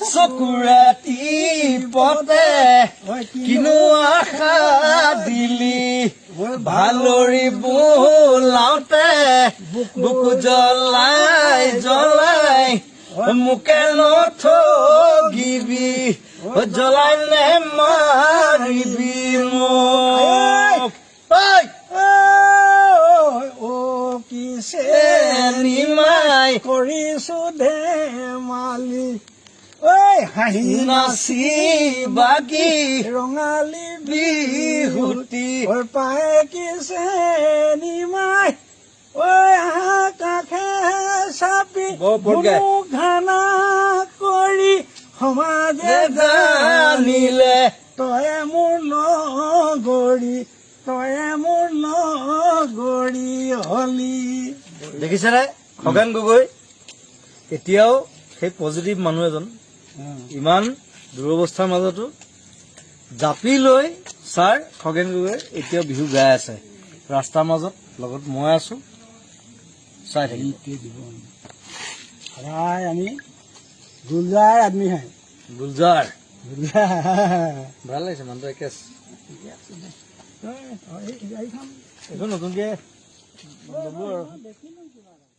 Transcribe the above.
চকুৰাতি পতে কিনো আশা দিলি ভালৰি বোলাওতে বুকু জ্বলাই জ্বলাই মোকে নথগিবি জ্বলাই নে মাৰিবি মোক কিছে নিমাই কৰিছো ধেমালি ঐ হাঁহি নাচি বাগি ৰঙালী বিহুতি ঐ পায় কিছে নিমাই ঐ কাষে চাপি ঘানা কৰি সমাজে জানিলে তয়ে মোৰ নগৰী তয়ে মোৰ নগৰী হলি দেখিছেনে খগেন গগৈ এতিয়াও সেই পজিটিভ মানুহ এজন ইমান দুৰৱস্থাৰ মাজতো জাপি লৈ ছাৰ খগেন গগৈ এতিয়াও বিহু গাই আছে ৰাস্তাৰ মাজত লগত মই আছো চাই থাকিব সদায় আমি গুলজাৰ আদমি হয় গুলজাৰ ভাল লাগিছে মানুহটো একে এইখন নতুনকে ল'ব আৰু